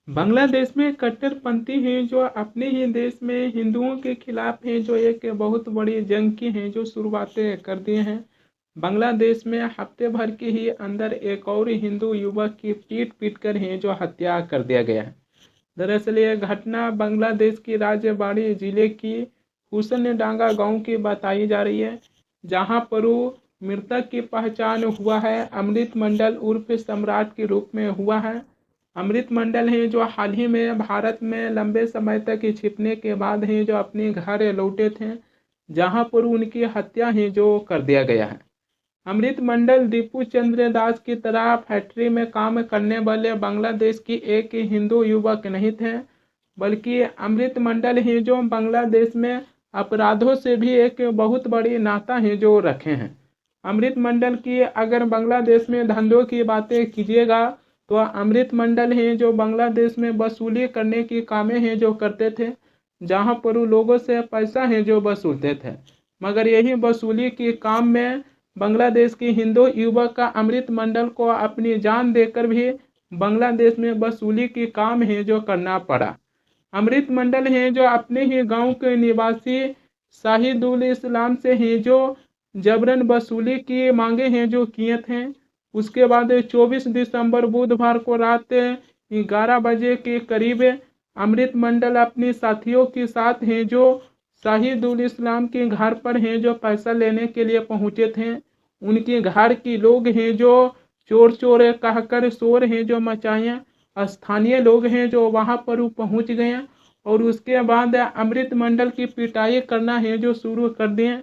बांग्लादेश में कट्टरपंथी हैं जो अपने ही देश में हिंदुओं के खिलाफ हैं, जो एक बहुत बड़ी जंग की हैं जो शुरुआतें कर दिए हैं। बांग्लादेश में हफ्ते भर के ही अंदर एक और हिंदू युवक की पीट पीट कर हैं जो हत्या कर दिया गया है। दरअसल ये घटना बांग्लादेश की राजबाड़ी जिले की हुसैनडांगा गांव की बताई जा रही है, जहां पर मृतक की पहचान हुआ है अमृत मंडल उर्फ सम्राट के रूप में हुआ है। अमृत मंडल हैं जो हाल ही में भारत में लंबे समय तक छिपने के बाद हैं जो अपने घर लौटे थे, जहां पर उनकी हत्या है जो कर दिया गया है। अमृत मंडल दीपू चंद्र दास की तरह फैक्ट्री में काम करने वाले बांग्लादेश की एक हिंदू युवक नहीं थे, बल्कि अमृत मंडल ही जो बांग्लादेश में अपराधों से भी एक बहुत बड़ी नाता है जो रखे हैं। अमृत मंडल की अगर बांग्लादेश में धंधों की बातें कीजिएगा तो अमृत मंडल हैं जो बांग्लादेश में वसूली करने की कामें हैं जो करते थे, जहां पर वो लोगों से पैसा है जो वसूलते थे। मगर यही वसूली की काम में बांग्लादेश की हिंदू युवक का अमृत मंडल को अपनी जान देकर भी बांग्लादेश में वसूली की काम है जो करना पड़ा। अमृत मंडल हैं जो अपने ही गांव के निवासी शाहिदुल इस्लाम से हैं जो जबरन वसूली की मांगे हैं जो किए थे। उसके बाद 24 दिसंबर बुधवार को रात 11 बजे के करीब अमृत मंडल अपने साथियों के साथ हैं जो शाहिदुल इस्लाम के घर पर हैं जो पैसा लेने के लिए पहुंचे थे। उनके घर के लोग हैं जो चोर चोर कहकर शोर हैं जो मचाए। स्थानीय लोग हैं जो वहां पर पहुंच गए और उसके बाद अमृत मंडल की पिटाई करना है जो शुरू कर दिए।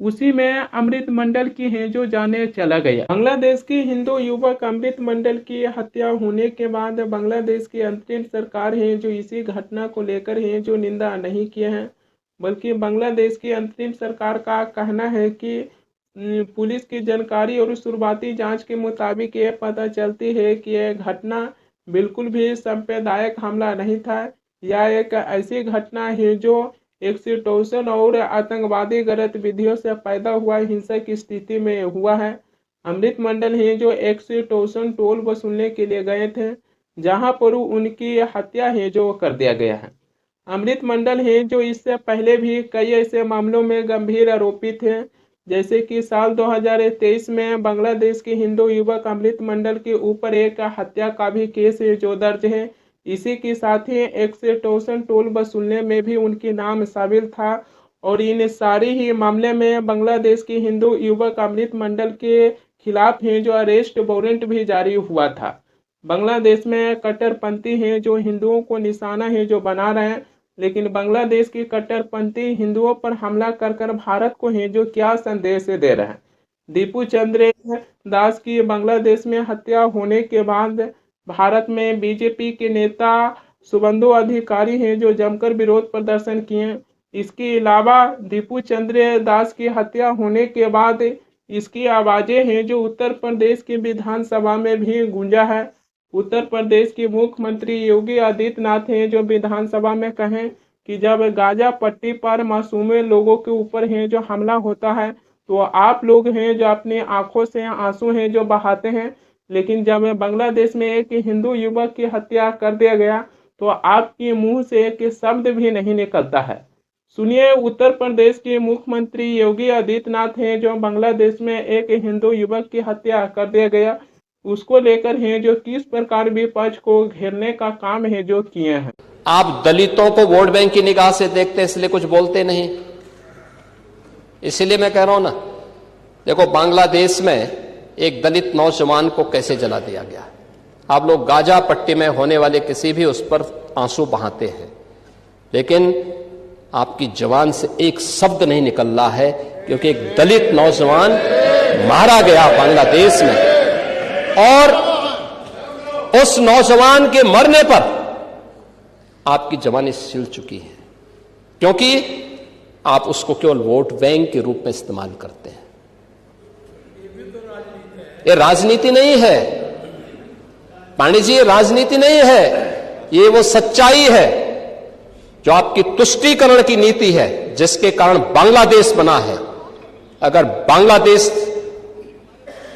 उसी में अमृत मंडल की है जो जाने चला गया। बांग्लादेश की हिंदू युवक अमृत मंडल की हत्या होने के बाद बांग्लादेश की अंतरिम सरकार है जो इसी घटना को लेकर है जो निंदा नहीं किए हैं, बल्कि बांग्लादेश की अंतरिम सरकार का कहना है कि पुलिस की जानकारी और शुरुआती जांच के मुताबिक ये पता चलती है कि यह घटना बिल्कुल भी सांप्रदायिक हमला नहीं था। यह एक ऐसी घटना है जो एक्सीटोशन और आतंकवादी गतिविधियों से पैदा हुआ हिंसा की स्थिति में हुआ है। अमृत मंडल है जो एक्सीटोशन टोल वसूलने के लिए गए थे, जहां पर उनकी हत्या है जो कर दिया गया है। अमृत मंडल है जो इससे पहले भी कई ऐसे मामलों में गंभीर आरोपी थे, जैसे कि साल 2023 में बांग्लादेश के हिंदू युवक अमृत मंडल के ऊपर एक हत्या का भी केस है जो दर्ज है। इसी के साथ ही एक्सीटोशन टोल वसूलने में भी उनकी नाम शामिल था और इन सारे ही मामले में बांग्लादेश के हिंदू युवक अमृत मंडल के खिलाफ है जो अरेस्ट वारंट भी जारी हुआ था। बांग्लादेश में कट्टरपंथी हैं जो हिंदुओं को निशाना है जो बना रहे हैं, लेकिन बांग्लादेश की कट्टरपंथी हिंदुओं पर हमला कर कर भारत को है जो क्या संदेश दे रहे हैं। दीपू चंद्र दास की बांग्लादेश में हत्या होने के बाद भारत में बीजेपी के नेता शुभेंदु अधिकारी हैं जो जमकर विरोध प्रदर्शन किए। इसके अलावा दीपू चंद्र दास की हत्या होने के बाद इसकी आवाजें हैं जो उत्तर प्रदेश की विधानसभा में भी गूंजा है। उत्तर प्रदेश के मुख्यमंत्री योगी आदित्यनाथ हैं जो विधानसभा में कहें कि जब गाजा पट्टी पर मासूम लोगों के ऊपर है जो हमला होता है तो आप लोग हैं जो अपनी आंखों से आंसू हैं जो बहाते हैं, लेकिन जब बांग्लादेश में एक हिंदू युवक की हत्या कर दिया गया तो आपके मुंह से एक शब्द भी नहीं निकलता है। सुनिए उत्तर प्रदेश के मुख्यमंत्री योगी आदित्यनाथ हैं जो बांग्लादेश में एक हिंदू युवक की हत्या कर दिया गया उसको लेकर हैं जो किस प्रकार विपक्ष को घेरने का काम है जो किए हैं। आप दलितों को वोट बैंक की निगाह से देखते हैं इसलिए कुछ बोलते नहीं। इसलिए मैं कह रहा हूं ना, देखो बांग्लादेश में एक दलित नौजवान को कैसे जला दिया गया। आप लोग गाजा पट्टी में होने वाले किसी भी उस पर आंसू बहाते हैं, लेकिन आपकी जबान से एक शब्द नहीं निकल रहा है क्योंकि एक दलित नौजवान मारा गया बांग्लादेश में और उस नौजवान के मरने पर आपकी जबानी सिल चुकी है क्योंकि आप उसको केवल वोट बैंक के रूप में इस्तेमाल करते हैं। ये राजनीति नहीं है पांडे जी, ये राजनीति नहीं है, ये वो सच्चाई है जो आपकी तुष्टीकरण की नीति है जिसके कारण बांग्लादेश बना है। अगर बांग्लादेश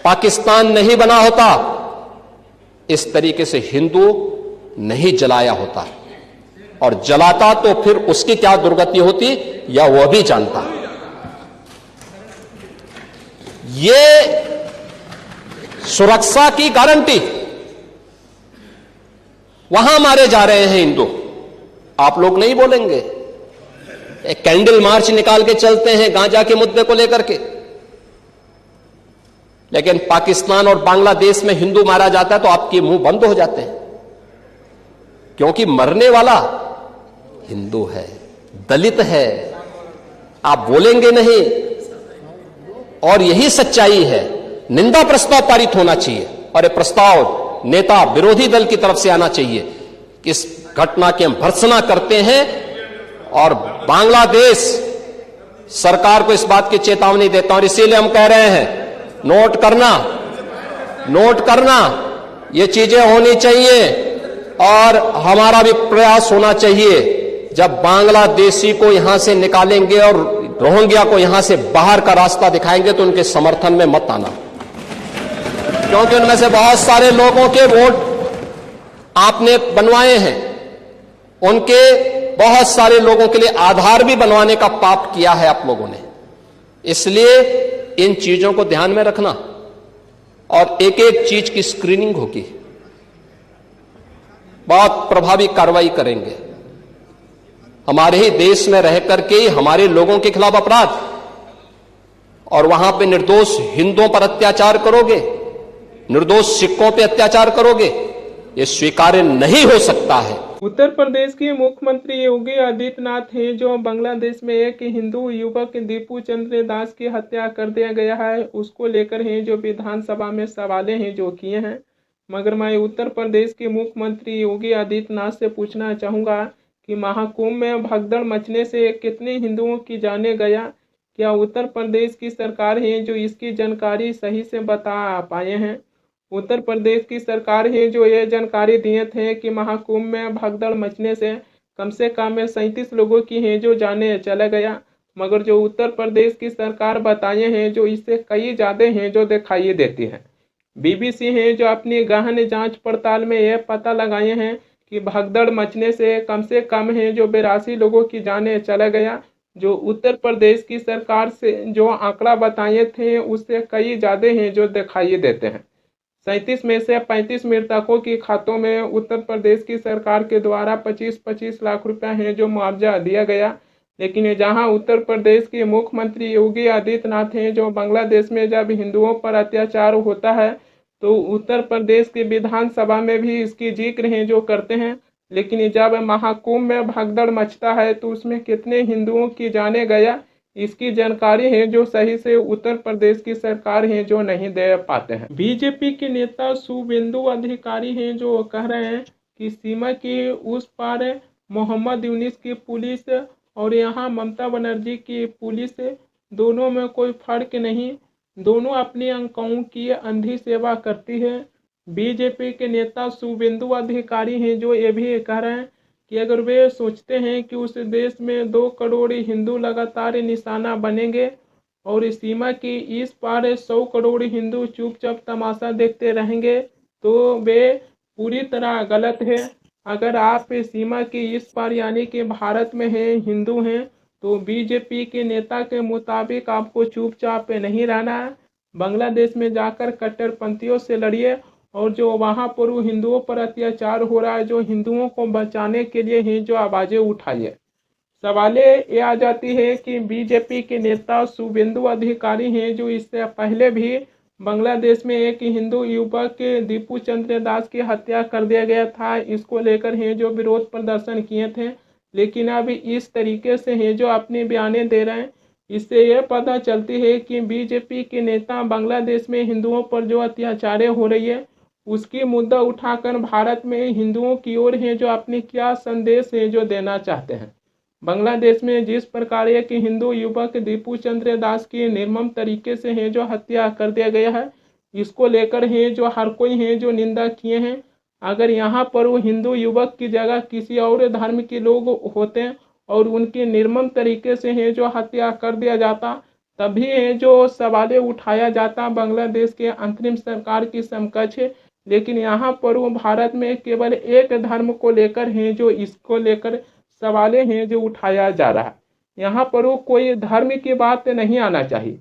पाकिस्तान नहीं बना होता, इस तरीके से हिंदू नहीं जलाया होता, और जलाता तो फिर उसकी क्या दुर्गति होती या वह भी जानता। ये सुरक्षा की गारंटी, वहां मारे जा रहे हैं हिंदू, आप लोग नहीं बोलेंगे। एक कैंडल मार्च निकाल के चलते हैं गांजा के मुद्दे को लेकर के, लेकिन पाकिस्तान और बांग्लादेश में हिंदू मारा जाता है तो आपके मुंह बंद हो जाते हैं, क्योंकि मरने वाला हिंदू है, दलित है, आप बोलेंगे नहीं। और यही सच्चाई है। निंदा प्रस्ताव पारित होना चाहिए, और यह प्रस्ताव नेता विरोधी दल की तरफ से आना चाहिए कि इस घटना की हम भर्त्सना करते हैं, और बांग्लादेश सरकार को इस बात की चेतावनी देता हूं। और इसीलिए हम कह रहे हैं, नोट करना, ये चीजें होनी चाहिए, और हमारा भी प्रयास होना चाहिए। जब बांग्लादेशी को यहां से निकालेंगे और रोहिंग्या को यहां से बाहर का रास्ता दिखाएंगे तो उनके समर्थन में मत आना, क्योंकि उनमें से बहुत सारे लोगों के वोट आपने बनवाए हैं, उनके बहुत सारे लोगों के लिए आधार भी बनवाने का पाप किया है आप लोगों ने। इसलिए इन चीजों को ध्यान में रखना, और एक एक चीज की स्क्रीनिंग होगी, बहुत प्रभावी कार्रवाई करेंगे। हमारे ही देश में रह करके ही हमारे लोगों के खिलाफ अपराध, और वहां पे निर्दोष हिंदुओं पर अत्याचार करोगे, निर्दोष सिखों पे अत्याचार करोगे, ये स्वीकार्य नहीं हो सकता है। उत्तर प्रदेश के मुख्यमंत्री योगी आदित्यनाथ हैं, जो बांग्लादेश में एक हिंदू युवक दीपू चंद्र दास की हत्या कर दिया गया है, उसको लेकर हैं जो विधानसभा में सवालें हैं जो किए हैं। मगर मैं उत्तर प्रदेश के मुख्यमंत्री योगी आदित्यनाथ से पूछना चाहूँगा कि महाकुंभ में भगदड़ मचने से कितने हिंदुओं की जाने गया? क्या उत्तर प्रदेश की सरकार है जो इसकी जानकारी सही से बता पाए हैं? उत्तर प्रदेश की सरकार है जो ये जानकारी दिए थे कि महाकुंभ में भगदड़ मचने से कम 37 लोगों की हैं जो जाने चला गया, मगर जो उत्तर प्रदेश की सरकार बताए हैं जो इससे कई ज़्यादा हैं जो दिखाई देती है। BBC है जो अपनी गहन जांच पड़ताल में यह पता लगाए हैं कि भगदड़ मचने से कम है जो 82 लोगों की जाने चला गया। जो उत्तर प्रदेश की सरकार से जो आंकड़ा बताए थे उससे कई ज़्यादा हैं जो दिखाई देते हैं। 37 में से 35 मृतकों के खातों में उत्तर प्रदेश की सरकार के द्वारा 25-25 लाख रुपया है जो मुआवजा दिया गया। लेकिन जहां उत्तर प्रदेश के मुख्यमंत्री योगी आदित्यनाथ हैं जो बांग्लादेश में जब हिंदुओं पर अत्याचार होता है तो उत्तर प्रदेश की विधानसभा में भी इसकी जिक्र है जो करते हैं, लेकिन जब महाकुंभ में भगदड़ मचता है तो उसमें कितने हिंदुओं की जाने गया इसकी जानकारी है जो सही से उत्तर प्रदेश की सरकार है जो नहीं दे पाते हैं। बीजेपी के नेता शुभेंदु अधिकारी हैं जो कह रहे हैं कि सीमा के उस पार मोहम्मद यूनिस की पुलिस और यहाँ ममता बनर्जी की पुलिस, दोनों में कोई फर्क नहीं, दोनों अपने अंकों की अंधी सेवा करती है। बीजेपी के नेता शुभेंदु अधिकारी हैं जो ये भी कह रहे हैं कि अगर वे सोचते हैं कि उस देश में 2 करोड़ हिंदू लगातार निशाना बनेंगे और इस सीमा की इस पार 100 करोड़ हिंदू चुपचाप तमाशा देखते रहेंगे तो वे पूरी तरह गलत है। अगर आप सीमा की इस पार यानी कि भारत में हैं, हिंदू हैं, तो बीजेपी के नेता के मुताबिक आपको चुपचाप नहीं रहना है। बांग्लादेश में जाकर कट्टरपंथियों से लड़िए और जो वहाँ पर हिंदुओं पर अत्याचार हो रहा है, जो हिंदुओं को बचाने के लिए ही जो आवाज़ें उठाइए। सवाल ये आ जाती है कि बीजेपी के नेता शुभेंदु अधिकारी हैं जो इससे पहले भी बांग्लादेश में एक हिंदू युवक दीपू चंद्र दास की हत्या कर दिया गया था, इसको लेकर हैं जो विरोध प्रदर्शन किए थे, लेकिन अब इस तरीके से हैं जो अपने बयाने दे रहे हैं। इससे यह पता चलती है कि बीजेपी के नेता बांग्लादेश में हिंदुओं पर जो अत्याचार हो रही है उसकी मुद्दा उठाकर भारत में हिंदुओं की ओर हैं जो अपने क्या संदेश है जो देना चाहते हैं। बांग्लादेश में जिस प्रकार एक हिंदू युवक दीपू चंद्र दास की निर्मम तरीके से है जो हत्या कर दिया गया है, इसको लेकर है जो हर कोई है जो निंदा किए हैं। अगर यहाँ पर वो हिंदू युवक की जगह किसी और धर्म के लोग होते हैं और उनकी निर्मम तरीके से है जो हत्या कर दिया जाता, तभी है जो सवाल उठाया जाता बांग्लादेश के अंतरिम सरकार की समकक्ष लेकिन यहाँ पर वो भारत में केवल एक धर्म को लेकर हैं जो इसको लेकर सवालें हैं जो उठाया जा रहा है। यहाँ पर वो कोई धर्म की बात नहीं आना चाहिए।